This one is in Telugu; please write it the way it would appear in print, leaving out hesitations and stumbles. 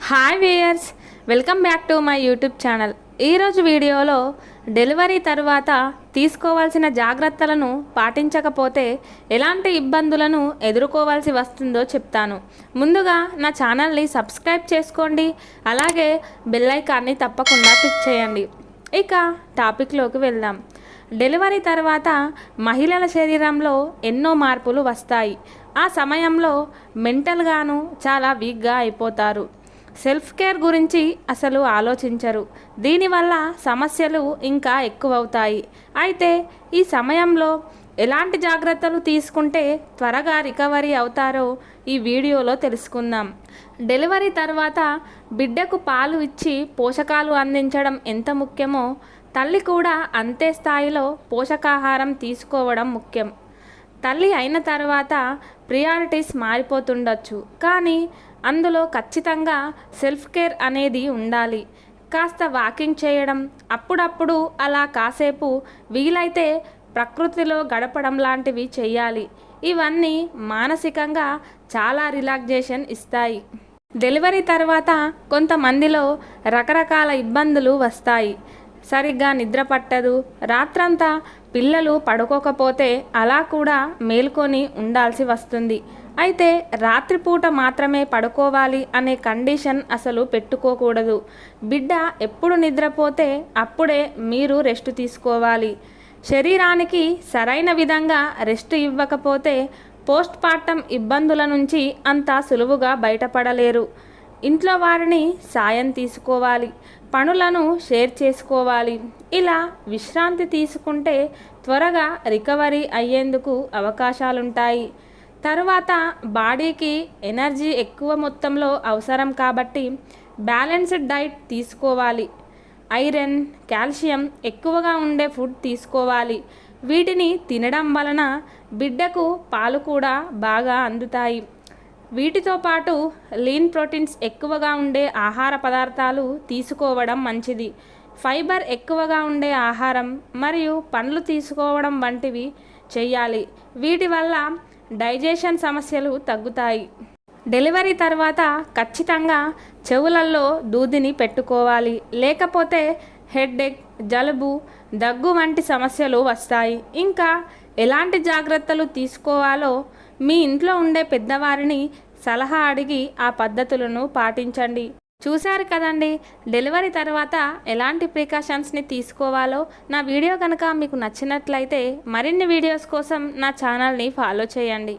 Hi viewers, welcome back to my YouTube channel. ఈరోజు వీడియోలో డెలివరీ తర్వాత తీసుకోవాల్సిన జాగ్రత్తలను పాటించకపోతే ఎలాంటి ఇబ్బందులను ఎదుర్కోవాల్సి వస్తుందో చెప్తాను. ముందుగా నా ఛానల్ని సబ్స్క్రైబ్ చేసుకోండి, అలాగే బెల్ ఐకాన్ని తప్పకుండా క్లిక్ చేయండి. ఇక టాపిక్లోకి వెళ్దాం. డెలివరీ తర్వాత మహిళల శరీరంలో ఎన్నో మార్పులు వస్తాయి. ఆ సమయంలో మెంటల్గాను చాలా వీక్గా అయిపోతారు. సెల్ఫ్ కేర్ గురించి అసలు ఆలోచించరు. దీనివల్ల సమస్యలు ఇంకా ఎక్కువవుతాయి. అయితే ఈ సమయంలో ఎలాంటి జాగ్రత్తలు తీసుకుంటే త్వరగా రికవరీ అవుతారో ఈ వీడియోలో తెలుసుకుందాం. డెలివరీ తర్వాత బిడ్డకు పాలు ఇచ్చి పోషకాలు అందించడం ఎంత ముఖ్యమో తల్లి కూడా అంతే స్థాయిలో పోషకాహారం తీసుకోవడం ముఖ్యం. తల్లి అయిన తర్వాత ప్రియారిటీస్ మారిపోతుండొచ్చు, కానీ అందులో ఖచ్చితంగా సెల్ఫ్ కేర్ అనేది ఉండాలి. కాస్త వాకింగ్ చేయడం, అప్పుడప్పుడు అలా కాసేపు వీలైతే ప్రకృతిలో గడపడం లాంటివి చేయాలి. ఇవన్నీ మానసికంగా చాలా రిలాక్సేషన్ ఇస్తాయి. డెలివరీ తర్వాత కొంతమందిలో రకరకాల ఇబ్బందులు వస్తాయి. సరిగ్గా నిద్ర పట్టదు, రాత్రంతా పిల్లలు పడుకోకపోతే అలా కూడా మేల్కొని ఉండాల్సి వస్తుంది. అయితే రాత్రిపూట మాత్రమే పడుకోవాలి అనే కండిషన్ అసలు పెట్టుకోకూడదు. బిడ్డ ఎప్పుడు నిద్రపోతే అప్పుడే మీరు రెస్ట్ తీసుకోవాలి. శరీరానికి సరైన విధంగా రెస్ట్ ఇవ్వకపోతే పోస్ట్ పార్టం ఇబ్బందుల నుంచి అంత సులువుగా బయటపడలేరు. ఇంట్లో వారిని సాయం తీసుకోవాలి, పనులను షేర్ చేసుకోవాలి. ఇలా విశ్రాంతి తీసుకుంటే త్వరగా రికవరీ అయ్యేందుకు అవకాశాలుంటాయి. తర్వాత బాడీకి ఎనర్జీ ఎక్కువ మొత్తంలో అవసరం కాబట్టి బ్యాలెన్స్డ్ డైట్ తీసుకోవాలి. ఐరన్, కాల్షియం ఎక్కువగా ఉండే ఫుడ్ తీసుకోవాలి. వీటిని తినడం వలన బిడ్డకు పాలు కూడా బాగా అందుతాయి. వీటితో పాటు లీన్ ప్రోటీన్స్ ఎక్కువగా ఉండే ఆహార పదార్థాలు తీసుకోవడం మంచిది. ఫైబర్ ఎక్కువగా ఉండే ఆహారం మరియు పండ్లు తీసుకోవడం వంటివి చేయాలి. వీటి వల్ల డైజెషన్ సమస్యలు తగ్గుతాయి. డెలివరీ తర్వాత ఖచ్చితంగా చెవులల్లో దూదిని పెట్టుకోవాలి, లేకపోతే హెడేక్, జలుబు, దగ్గు వంటి సమస్యలు వస్తాయి. ఇంకా ఎలాంటి జాగ్రత్తలు తీసుకోవాలో మీ ఇంట్లో ఉండే పెద్దవారిని సలహా అడిగి ఆ పద్ధతులను పాటించండి. చూశారు కదండి, డెలివరీ తర్వాత ఎలాంటి ప్రికాషన్స్ని తీసుకోవాలో. నా వీడియో కనుక మీకు నచ్చినట్లయితే మరిన్ని వీడియోస్ కోసం నా ఛానల్ని ఫాలో చేయండి.